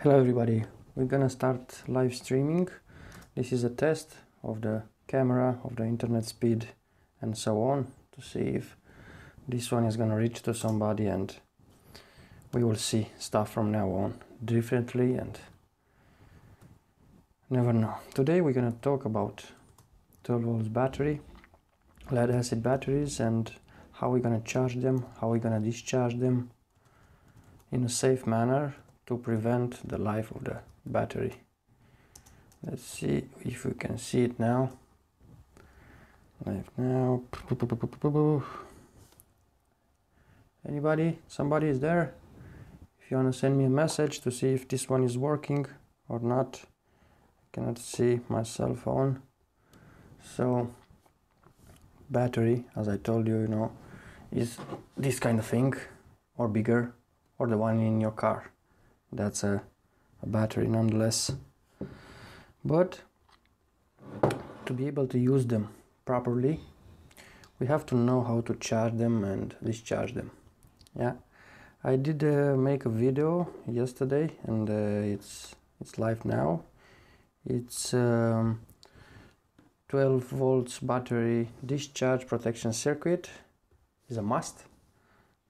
Hello everybody, we're gonna start live streaming. This is a test of the camera, of the internet speed and so on, to see if this one is gonna reach to somebody, and we will see stuff from now on differently and never know. Today we're gonna talk about 12 volts battery, lead acid batteries, and how we're gonna charge them, how we're gonna discharge them in a safe manner to prevent the life of the battery. Let's see if we can see it now. Live now. Anybody? Somebody is there? If you want to send me a message to see if this one is working or not. I cannot see my cell phone. So battery, as I told you, is this kind of thing, or bigger, or the one in your car. That's a battery nonetheless. But to be able to use them properly, we have to know how to charge them and discharge them. Yeah, I did make a video yesterday, and it's live now. It's 12 volts battery discharge protection circuit is a must.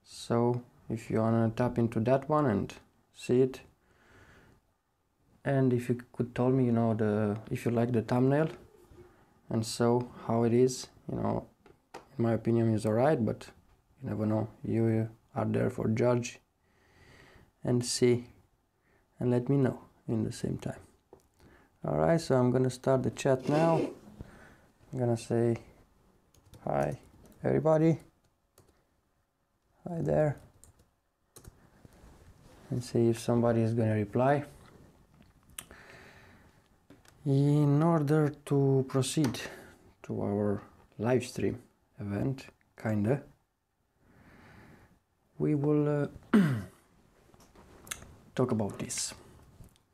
So if you wanna tap into that one and see it, and if you could tell me, if you like the thumbnail and so how it is, in my opinion is alright, but you never know. You are there for judge and see and let me know in the same time. Alright, so I'm gonna start the chat now. I'm gonna say hi everybody, hi there, and see if somebody is going to reply. In order to proceed to our live stream event, we will talk about this,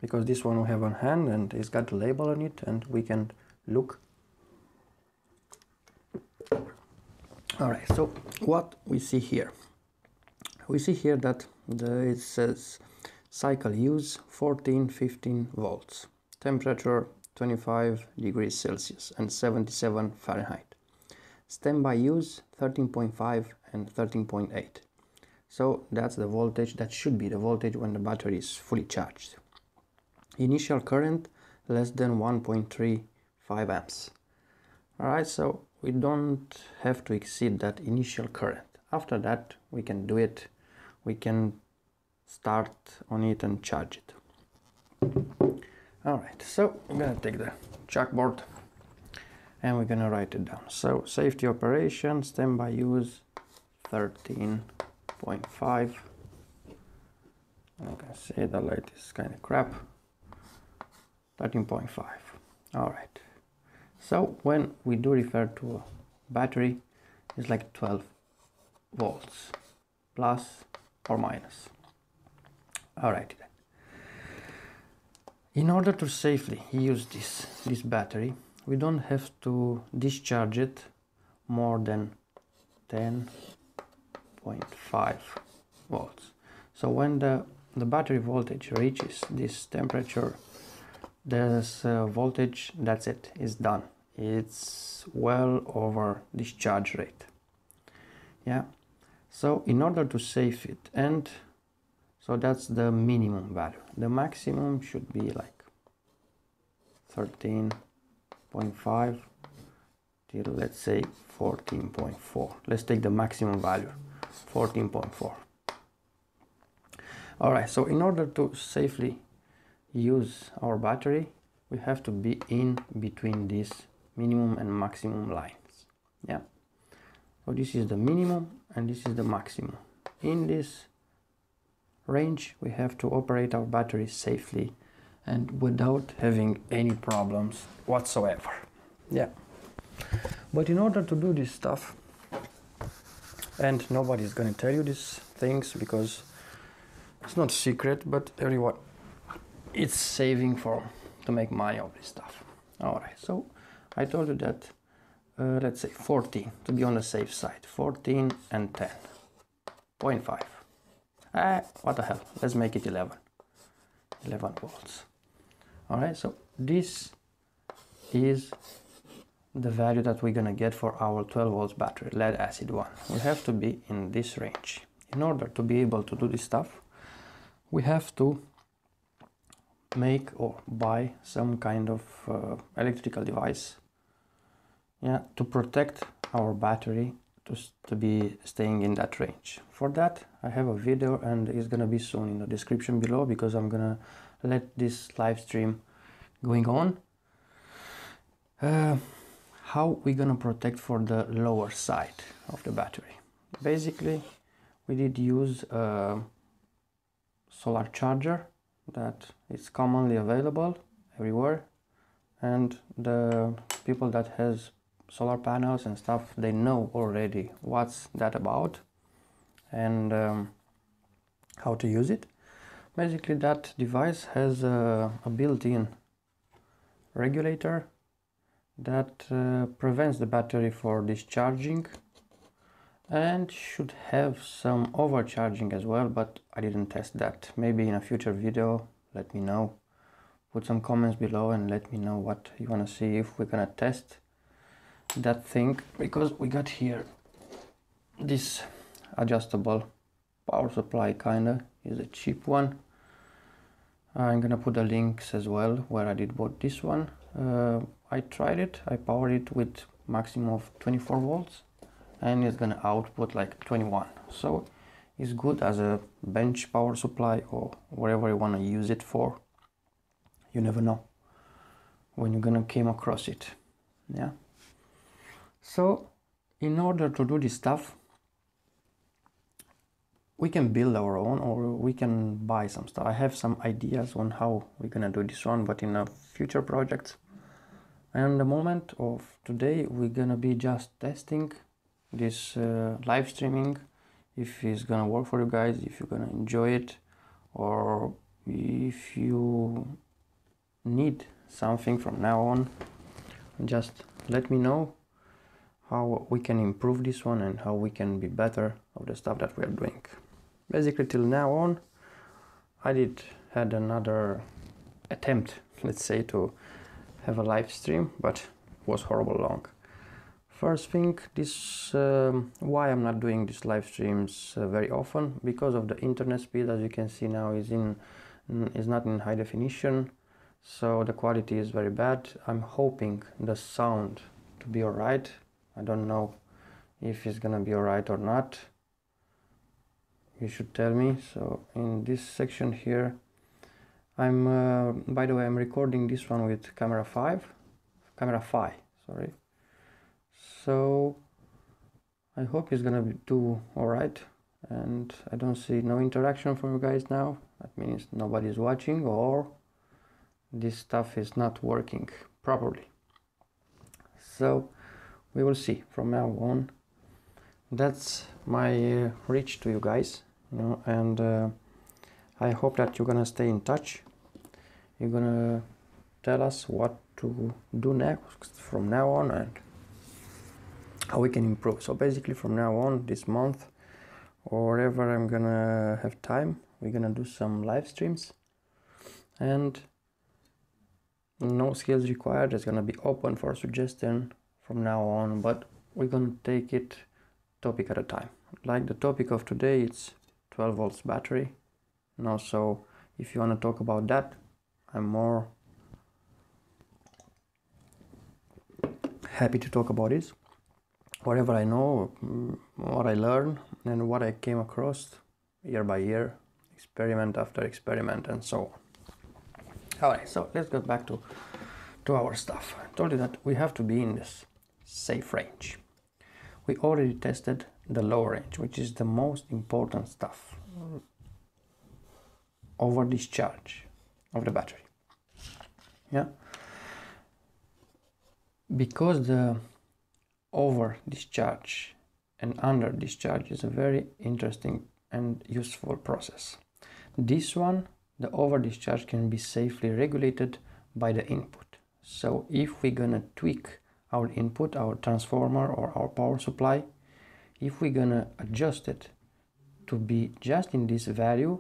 because this one we have on hand and it's got a label on it and we can look. Alright, so what we see here? We see here that it says cycle use 14-15 volts, temperature 25 degrees Celsius and 77 Fahrenheit, standby use 13.5 and 13.8. So that's the voltage, that should be the voltage when the battery is fully charged. Initial current less than 1.35 amps. Alright, so we don't have to exceed that initial current. After that we can do it. We can start on it and charge it. Alright, so I'm gonna take the chalkboard and we're gonna write it down. So safety operation, standby use 13.5. I can see the light is kind of crap. 13.5. Alright. So when we do refer to a battery, it's like 12 volts plus or minus. Alright then. In order to safely use this battery, we don't have to discharge it more than 10.5 volts. So when the battery voltage reaches this temperature, this voltage, that's it, is done. It's well over discharge rate. Yeah. So in order to save it, and so that's the minimum value. The maximum should be like 13.5 till, let's say, 14.4. Let's take the maximum value, 14.4. Alright, so in order to safely use our battery, we have to be in between these minimum and maximum lines. Yeah. So this is the minimum and this is the maximum. In this range we have to operate our battery safely and without having any problems whatsoever. Yeah. But in order to do this stuff, and nobody's gonna tell you these things because it's not secret, but everyone is saving to make money of this stuff. Alright, so I told you that let's say 14 to be on the safe side, 14 and 10.5. What the hell, let's make it 11. 11 volts. All right, so this is the value that we're gonna get for our 12 volts battery, lead acid one. We have to be in this range. In order to be able to do this stuff, we have to make or buy some kind of electrical device, yeah, to protect our battery to be staying in that range. For that, I have a video and it's gonna be soon in the description below, because I'm gonna let this live stream going on. How we're gonna protect for the lower side of the battery. Basically, we did use a solar charger that is commonly available everywhere, and the people that has solar panels and stuff, they know already what's that about and how to use it. Basically, that device has a built-in regulator that prevents the battery for discharging, and should have some overcharging as well, but I didn't test that. Maybe in a future video, let me know. Put some comments below and let me know what you want to see, if we're gonna test that thing, because we got here this adjustable power supply, kinda is a cheap one. I'm gonna put the links as well where I did bought this one. I tried it, I powered it with maximum of 24 volts and it's gonna output like 21. So it's good as a bench power supply or whatever you wanna use it for. You never know when you're gonna come across it. Yeah. So in order to do this stuff, we can build our own or we can buy some stuff. I have some ideas on how we're gonna do this one, but in a future project. And the moment of today, we're gonna be just testing this live streaming, if it's gonna work for you guys, if you're gonna enjoy it, or if you need something from now on, just let me know how we can improve this one and how we can be better of the stuff that we are doing. Basically, till now on, I had another attempt, let's say, to have a live stream, but it was horrible long. First thing, this why I'm not doing these live streams very often, because of the internet speed. As you can see now, is not in high definition, so the quality is very bad. I'm hoping the sound to be alright. I don't know if it's gonna be alright or not. You should tell me. So in this section here, I'm by the way, I'm recording this one with camera 5, sorry. So I hope it's gonna do alright, and I don't see no interaction from you guys now. That means nobody's watching, or this stuff is not working properly. So we will see from now on. That's my reach to you guys, you know, and I hope that you're gonna stay in touch. You're gonna tell us what to do next from now on and how we can improve. So basically, from now on, this month or wherever I'm gonna have time, we're gonna do some live streams, and NoSkillsRequired is gonna be open for suggestion from now on, but we're gonna take it topic at a time. Like the topic of today, it's 12 volts battery. Now, so if you want to talk about that, I'm more happy to talk about it. Whatever I know, what I learn, and what I came across year by year, experiment after experiment, and so on. Alright, so let's get back to our stuff. I told you that we have to be in this safe range. We already tested the low range, which is the most important stuff. Over discharge of the battery. Yeah. Because the over discharge and under discharge is a very interesting and useful process. This one, the over discharge, can be safely regulated by the input. So if we're gonna tweak our input, our transformer or our power supply, if we're gonna adjust it to be just in this value,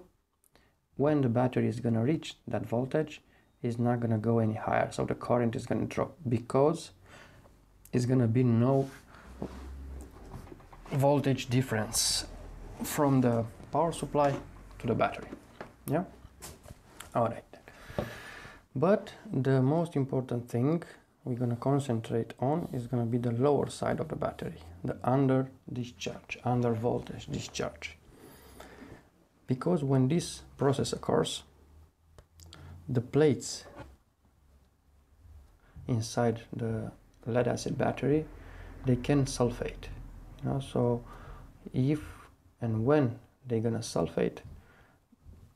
when the battery is going to reach that voltage, it's not going to go any higher, so the current is going to drop because it's going to be no voltage difference from the power supply to the battery. Yeah, all right. But the most important thing we're going to concentrate on is going to be the lower side of the battery, the under discharge, under voltage discharge. Because when this process occurs, the plates inside the lead acid battery, they can sulfate, you know. So if and when they're gonna sulfate,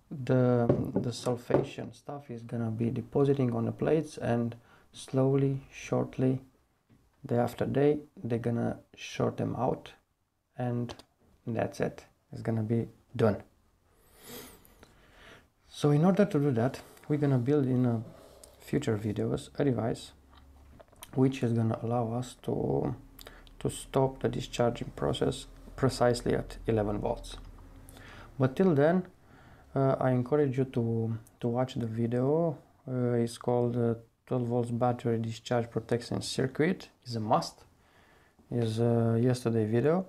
the sulfation stuff is gonna be depositing on the plates, and slowly, shortly, day after day, they're gonna short them out, and that's it. It's gonna be done. So in order to do that, we're gonna build in future videos a device which is gonna allow us to stop the discharging process precisely at 11 volts. But till then, I encourage you to watch the video. It's called 12 volts battery discharge protection circuit. It's a must. It's yesterday video,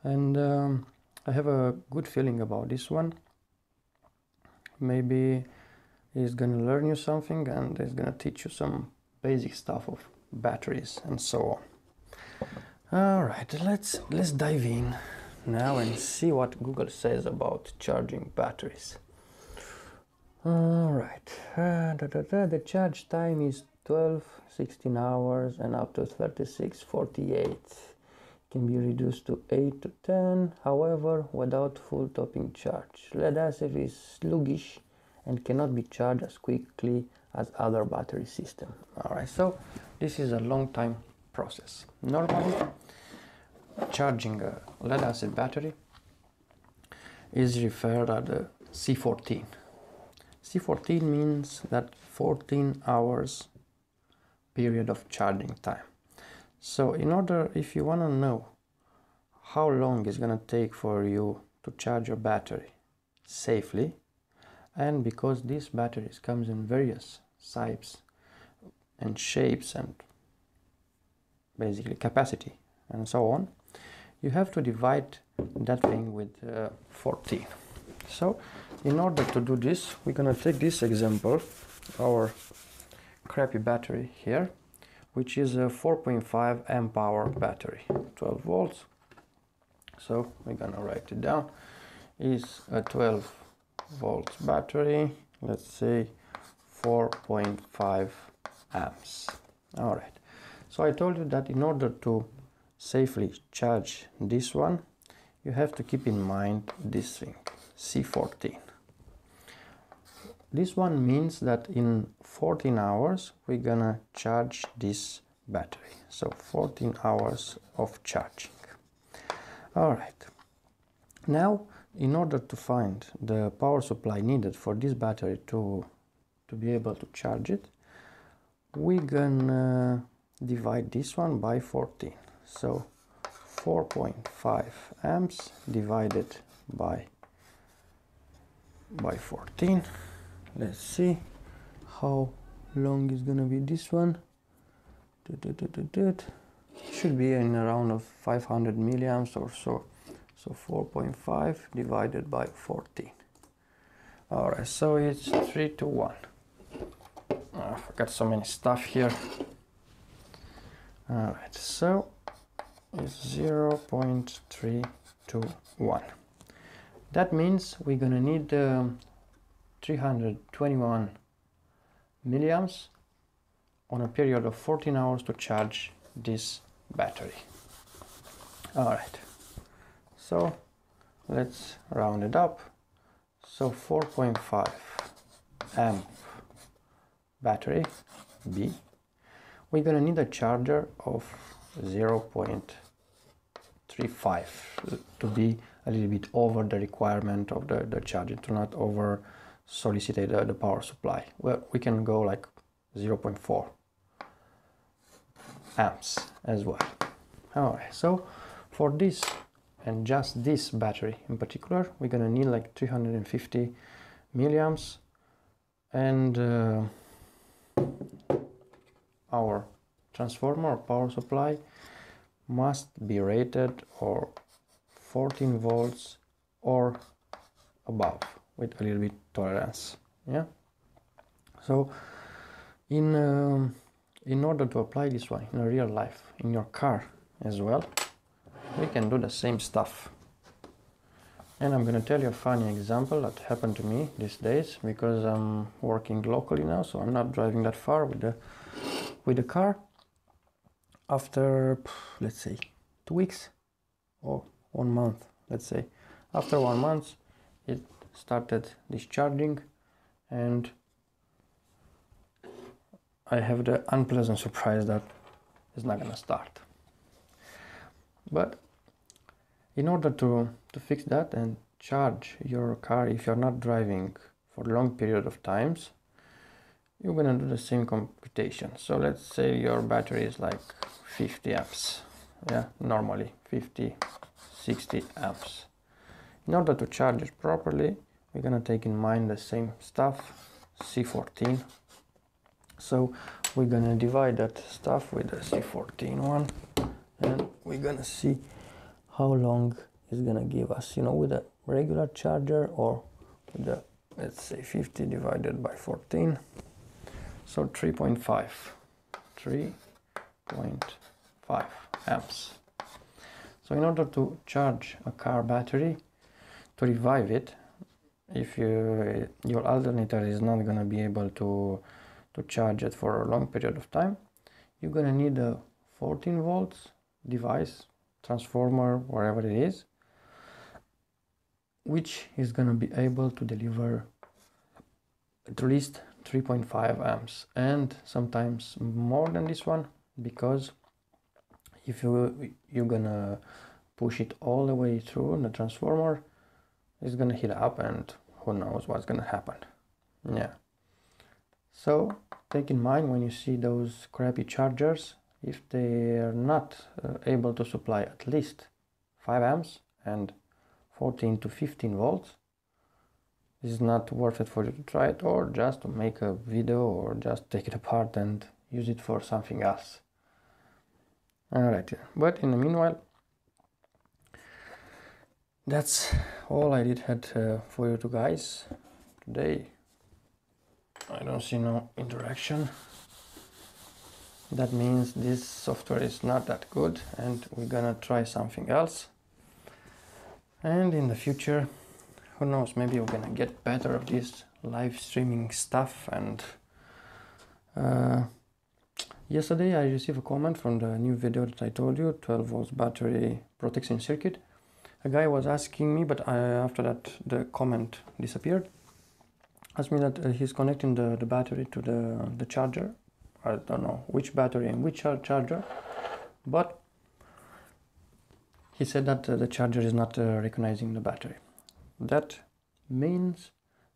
and I have a good feeling about this one. Maybe it's gonna learn you something, and it's gonna teach you some basic stuff of batteries and so on. All right, let's dive in now and see what Google says about charging batteries. All right, the charge time is 12-16 hours and up to 36-48. Can be reduced to 8 to 10, however, without full topping charge. Lead acid is sluggish and cannot be charged as quickly as other battery systems. All right, so this is a long time process. Normally, charging a lead acid battery is referred as the C14. C14 means that 14 hours period of charging time. So in order, if you want to know how long it's going to take for you to charge your battery safely, and because these batteries comes in various sizes and shapes and basically capacity and so on, you have to divide that thing with 14. So in order to do this, we're going to take this example, our crappy battery here, which is a 4.5 amp hour battery, 12 volts. So we're gonna write it down. Is a 12 volts battery, let's say 4.5 amps. All right, so I told you that in order to safely charge this one, you have to keep in mind this thing, C14. This one means that in 14 hours we're gonna charge this battery. So 14 hours of charging. All right. Now, in order to find the power supply needed for this battery to be able to charge it, we're gonna divide this one by 14. So 4.5 amps divided by 14. Let's see how long is gonna be this one. Should be in around of 500 milliamps or so. So 4.5 divided by 14. All right, so it's 3 to 1. I forgot so many stuff here. All right, so it's 0.321. That means we're gonna need 321 milliamps on a period of 14 hours to charge this battery. All right, so let's round it up. So 4.5 amp battery B. We're gonna need a charger of 0.35 to be a little bit over the requirement of the charger, to not over solicitate the power supply. Well, we can go like 0.4 amps as well. All right, so for this and just this battery in particular, we're gonna need like 350 milliamps, and our transformer or power supply must be rated or 14 volts or above with a little bit tolerance. Yeah, so in order to apply this one in real life in your car as well, we can do the same stuff. And I'm gonna tell you a funny example that happened to me these days, because I'm working locally now, so I'm not driving that far with the car. After, let's say, 2 weeks or 1 month, let's say, after 1 month, it started discharging, and I have the unpleasant surprise that it's not gonna start. But in order to fix that and charge your car if you're not driving for a long period of times, you're gonna do the same computation. So let's say your battery is like 50 amps. Yeah, normally 50, 60 amps. In order to charge it properly, we're gonna take in mind the same stuff, C14. So we're gonna divide that stuff with the C14 one, and we're gonna see how long it's gonna give us, you know, with a regular charger or with the, let's say, 50 divided by 14. So 3.5 amps. So in order to charge a car battery, to revive it, if your alternator is not going to be able to charge it for a long period of time, you're going to need a 14 volts device, transformer, wherever it is, which is going to be able to deliver at least 3.5 amps, and sometimes more than this one, because if you're gonna push it all the way through the transformer, it's gonna heat up and who knows what's gonna happen. Yeah, so take in mind when you see those crappy chargers, if they are not able to supply at least 5 amps and 14 to 15 volts, it's not worth it for you to try it, or just to make a video, or just take it apart and use it for something else. Alright, but in the meanwhile, that's all I did had for you two guys today. I don't see no interaction. That means this software is not that good, and we're gonna try something else. And in the future, who knows, maybe we're gonna get better at this live streaming stuff. And yesterday I received a comment from the new video that I told you, 12 volts battery protection circuit. A guy was asking me, but after that the comment disappeared, asked me that he's connecting the battery to the charger. I don't know which battery and which charger, but he said that the charger is not recognizing the battery. That means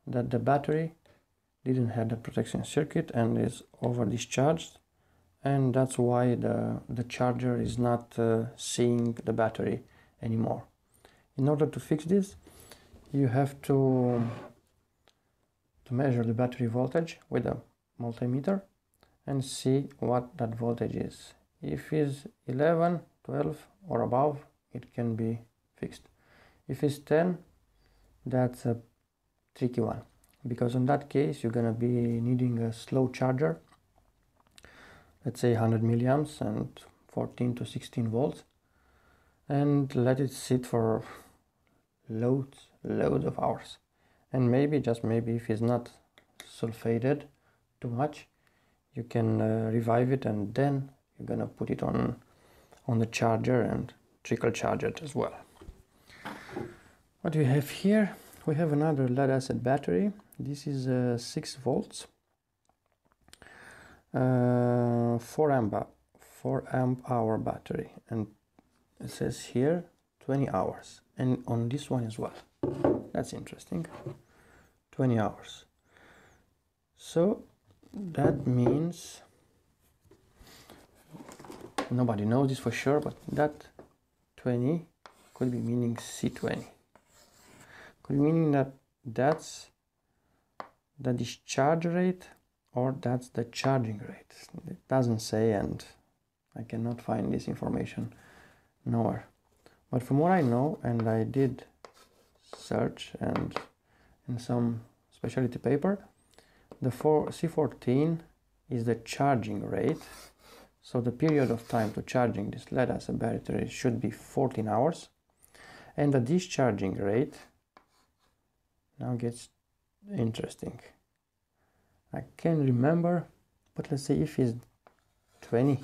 that the battery didn't have the protection circuit and is over discharged, and that's why the charger is not seeing the battery anymore. In order to fix this, you have to measure the battery voltage with a multimeter and see what that voltage is. If it's 11, 12 or above, it can be fixed. If it's 10, that's a tricky one, because in that case you're gonna be needing a slow charger, let's say 100 milliamps and 14 to 16 volts, and let it sit for loads of hours. And maybe, just maybe, if it's not sulfated too much, you can revive it, and then you're gonna put it on the charger and trickle charge it as well. What do we have here? We have another lead acid battery. This is 6 volts, 4 amp hour battery, and it says here 20 hours, and on this one as well. That's interesting, 20 hours. So that means, nobody knows this for sure, but that 20 could be meaning C20. Could be meaning that that's the discharge rate or that's the charging rate. It doesn't say, and I cannot find this information nowhere. But from what I know, and I did search and in some specialty paper, the C14 is the charging rate. So the period of time to charging this lead acid battery should be 14 hours. And the discharging rate now gets interesting. I can't remember, but let's say if it's 20.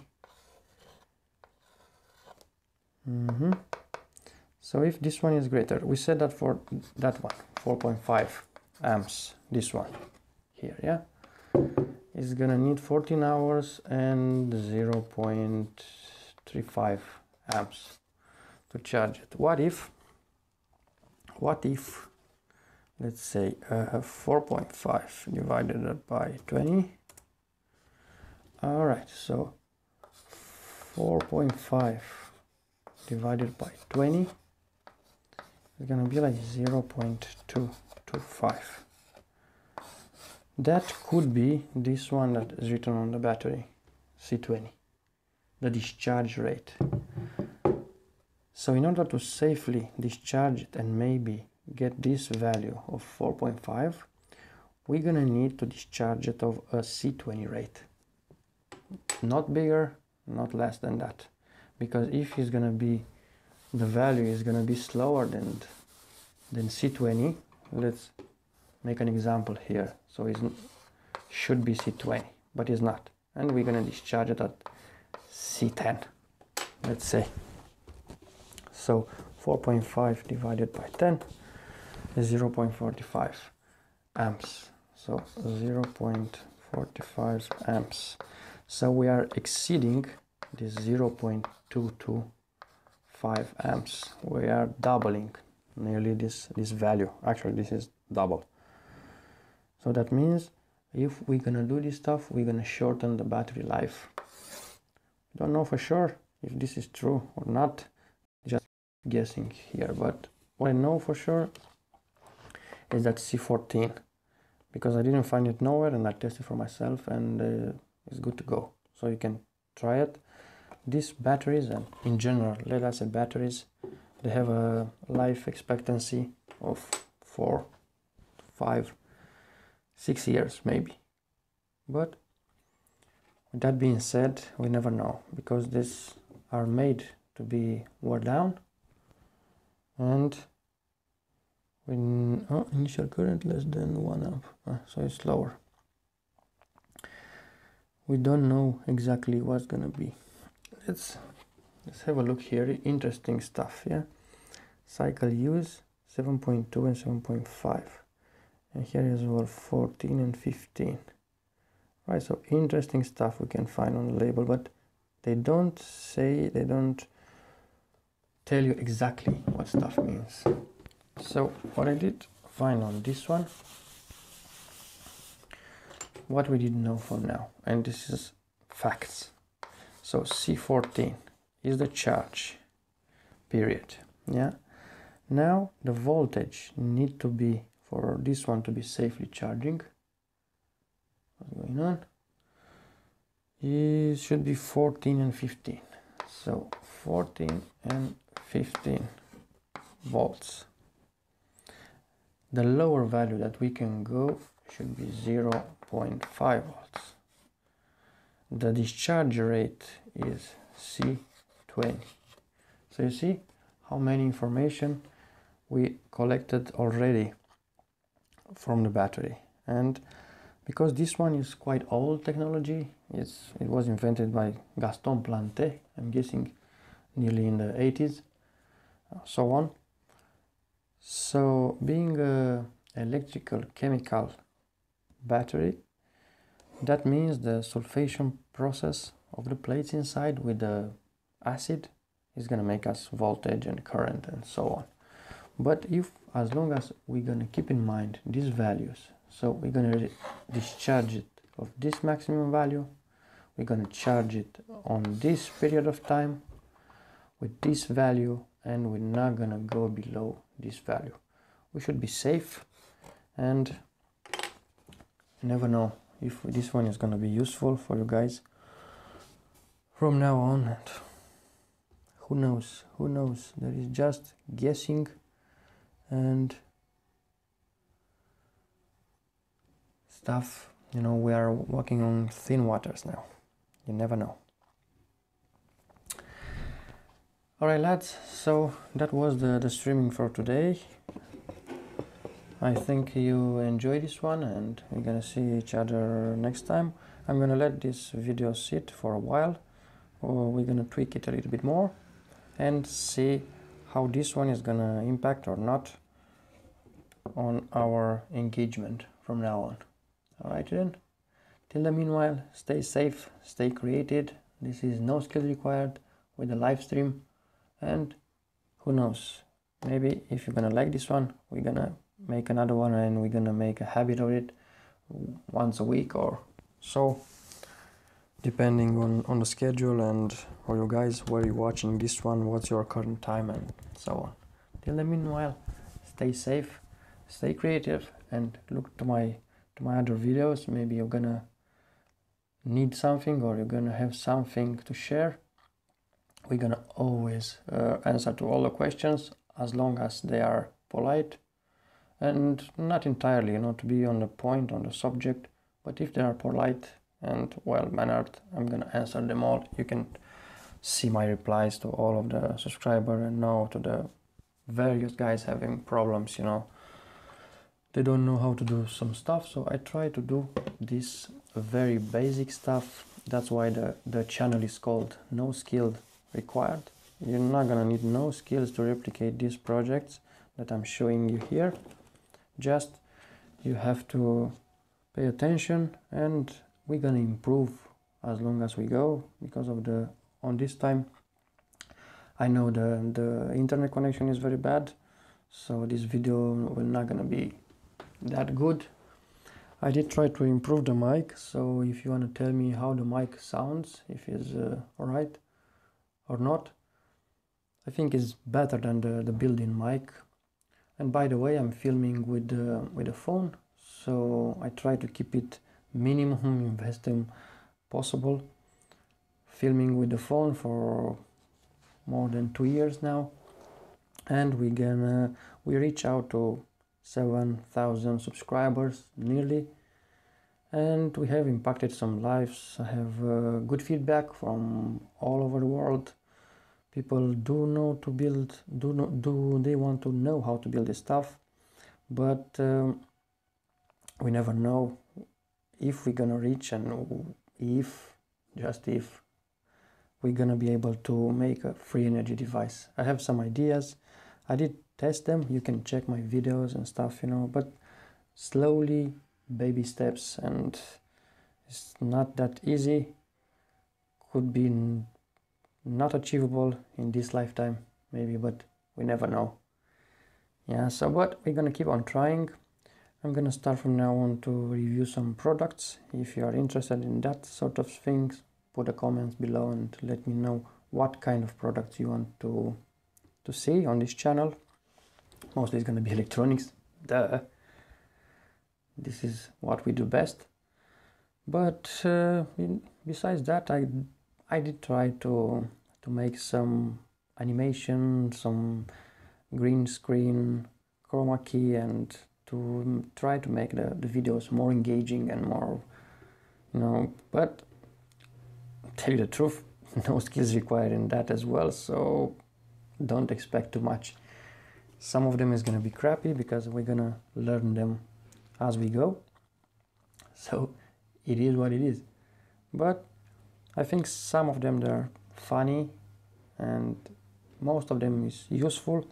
So if this one is greater, we said that for that one, 4.5 amps, this one here, yeah, is gonna need 14 hours and 0.35 amps to charge it. What if, let's say 4.5 divided by 20. All right, so 4.5 divided by 20 is gonna be like 0.225. That could be this one that is written on the battery, C20, the discharge rate. So in order to safely discharge it and maybe get this value of 4.5, we're gonna need to discharge it of a C20 rate. Not bigger, not less than that. Because if it's gonna be, the value is gonna be slower than C20, let's make an example here. So it should be C20, but it's not. And we're gonna discharge it at C10, let's say. So 4.5 divided by 10 is 0.45 amps. So 0.45 amps. So we are exceeding this 0.225 amps. We are doubling nearly this value. Actually, this is double. So that means if we're gonna do this stuff, we're gonna shorten the battery life. Don't know for sure if this is true or not, just guessing here, but what I know for sure is that C14, because I didn't find it nowhere and I tested for myself, and it's good to go. So you can try it. These batteries, and in general lead acid batteries, they have a life expectancy of 4, 5, 6 years maybe. But with that being said, we never know, because these are made to be wore down, and when initial current less than 1 amp, so it's lower. We don't know exactly what's gonna be. Let's have a look here. Interesting stuff, yeah. Cycle use 7.2 and 7.5, and here is our 14 and 15. Right, so interesting stuff we can find on the label, but they don't tell you exactly what stuff means. So what I did find on this one, what we didn't know for now, and this is facts. So C14 is the charge period, yeah. Now the voltage need to be, for this one to be safely charging, what's going on, it should be 14 and 15. So 14 and 15 volts. The lower value that we can go should be 0.5 volts. The discharge rate is C20. So you see how many information we collected already from the battery. And because this one is quite old technology, it was invented by Gaston Planté, I'm guessing nearly in the 80s, so on. So being a electrical chemical battery, that means the sulfation process of the plates inside with the acid is going to make us voltage and current and so on. But as long as we're going to keep in mind these values, so we're going to discharge it of this maximum value, we're going to charge it on this period of time with this value, and we're not going to go below this value. We should be safe, and You never know if this one is gonna be useful for you guys from now on, and who knows, there is just guessing and stuff, you know. We are walking on thin waters now, you never know. Alright lads, so that was the streaming for today. I think you enjoyed this one, and we're gonna see each other next time. I'm gonna let this video sit for a while, or we're gonna tweak it a little bit more and see how this one is gonna impact or not on our engagement from now on. Alright then, till the meanwhile, stay safe, stay creative. This is No Skills Required with a live stream, and who knows, maybe if you're gonna like this one, we're gonna make another one, and we're gonna make a habit of it once a week or so, depending on the schedule and for you guys, where you're watching this one, what's your current time, and so on. Till the meanwhile, stay safe, stay creative, and look to my other videos. Maybe you're gonna need something, or you're gonna have something to share. We're gonna always answer to all the questions, as long as they are polite and not entirely, you know, to be on the point, on the subject, but if they are polite and well-mannered, I'm gonna answer them all. You can see my replies to all of the subscribers, and now to the various guys having problems, you know. They don't know how to do some stuff, so I try to do this very basic stuff. That's why the channel is called NoSkillsRequired. You're not gonna need no skills to replicate these projects that I'm showing you here. Just you have to pay attention, and we're gonna improve as long as we go, because of on this time I know the internet connection is very bad, so this video will not gonna be that good. I did try to improve the mic, so if you want to tell me how the mic sounds, if it's alright or not, I think it's better than the built-in mic. And by the way, I'm filming with a phone, so I try to keep it minimum investment possible. Filming with the phone for more than 2 years now, and we reach out to 7,000 subscribers nearly, and we have impacted some lives. I have good feedback from all over the world. People do know to build, they want to know how to build this stuff, but we never know if we're gonna reach, and just if we're gonna be able to make a free energy device. I have some ideas. I did test them. You can check my videos and stuff, you know, but slowly, baby steps, and it's not that easy. Could be not achievable in this lifetime, maybe, but we never know. Yeah, so but we're gonna keep on trying. I'm gonna start from now on to review some products. If you are interested in that sort of things, put the comments below and let me know what kind of products you want to see on this channel. Mostly it's gonna be electronics, duh. This is what we do best. But besides that, I did try to make some animation, some green screen, chroma key, and to try to make the videos more engaging and more, you know, but tell you the truth, no skills required in that as well, so don't expect too much. Some of them is gonna be crappy because we're gonna learn them as we go, so it is what it is. But I think some of them, they're funny, and most of them is useful.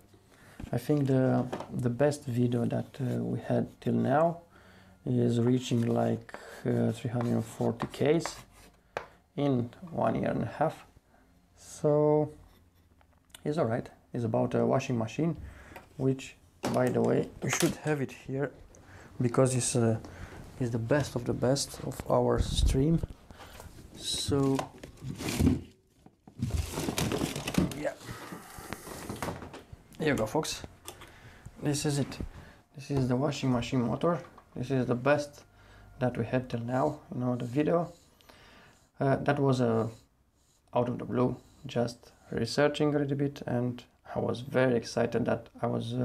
I think the best video that we had till now is reaching like 340Ks in 1.5 years. So it's alright. It's about a washing machine, which, by the way, we should have it here because it's the best of the best of our stream. So yeah, here you go, folks. This is it. This is the washing machine motor. This is the best that we had till now, the video. That was out of the blue, just researching a little bit, and I was very excited that I was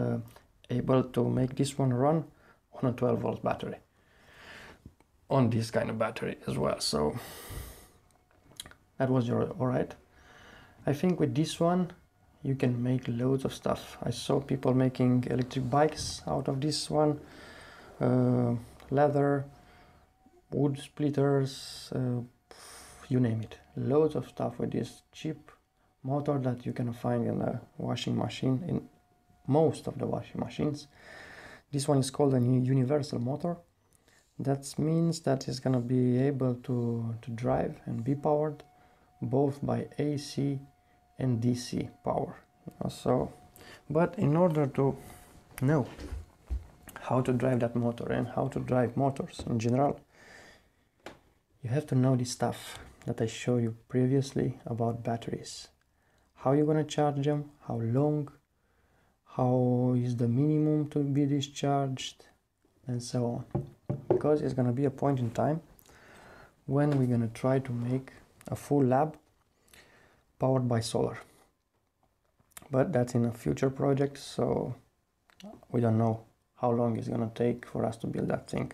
able to make this one run on a 12 volt battery, on this kind of battery as well. So that was all right. I think with this one you can make loads of stuff. I saw people making electric bikes out of this one, leather, wood splitters, you name it. Loads of stuff with this cheap motor that you can find in a washing machine, in most of the washing machines. This one is called a universal motor. That means that it's gonna be able to drive and be powered both by AC and DC power. So, but in order to know how to drive that motor and how to drive motors in general, you have to know this stuff that I showed you previously about batteries. How you're gonna charge them, how long, how is the minimum to be discharged, and so on. Because it's gonna be a point in time when we're gonna try to make a full lab powered by solar. But that's in a future project, so we don't know how long it's gonna take for us to build that thing.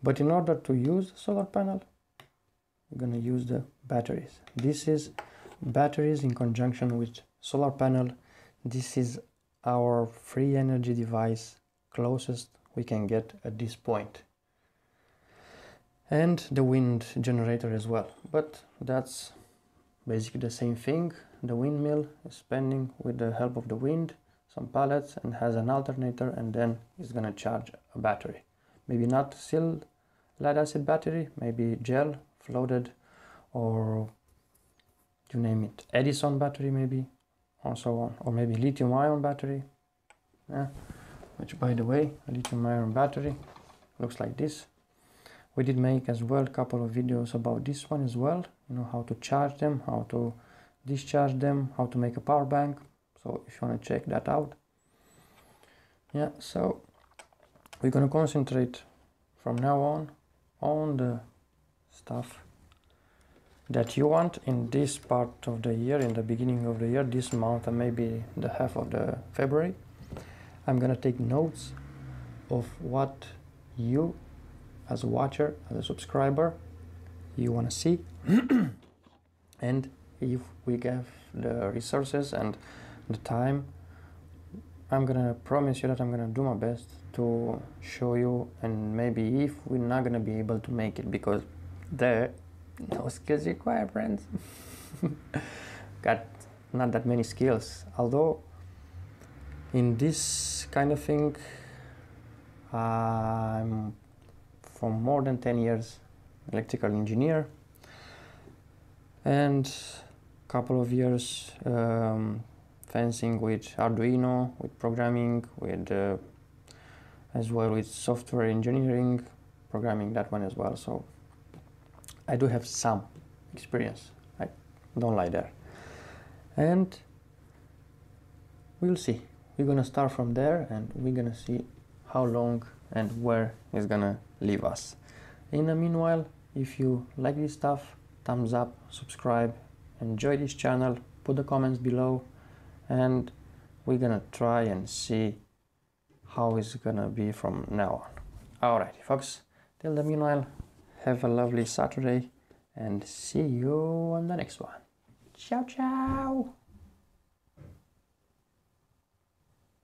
But in order to use solar panel, we're gonna use the batteries. This is batteries in conjunction with solar panel. This is our free energy device, closest we can get at this point. And the wind generator as well, but that's basically the same thing. The windmill is spinning with the help of the wind, some pallets, and has an alternator, and then it's gonna charge a battery. Maybe not sealed lead acid battery, maybe gel, floated, or you name it, Edison battery maybe, or so on, or maybe lithium ion battery. Yeah. Which, by the way, a lithium ion battery looks like this. We did make as well a couple of videos about this one as well, how to charge them, how to discharge them, how to make a power bank. So if you want to check that out. Yeah, so we're going to concentrate from now on the stuff that you want in this part of the year, in the beginning of the year, this month, and maybe the half of the February. I'm going to take notes of what you as a watcher, as a subscriber, you want to see. And if we have the resources and the time, I'm gonna promise you that I'm gonna do my best to show you, and maybe if we're not gonna be able to make it because there no skills required, friends. Got not that many skills, although in this kind of thing I'm for more than 10 years electrical engineer, and couple of years fencing with Arduino, with programming, with as well with software engineering, programming, that one as well. So I do have some experience, I don't lie there. And we'll see. We're gonna start from there, and we're gonna see how long and where it's gonna leave us. In the meanwhile, if you like this stuff, thumbs up, subscribe, enjoy this channel, put the comments below, and we're gonna try and see how it's gonna be from now on. Alrighty folks, till the meanwhile, have a lovely Saturday and see you on the next one. Ciao ciao.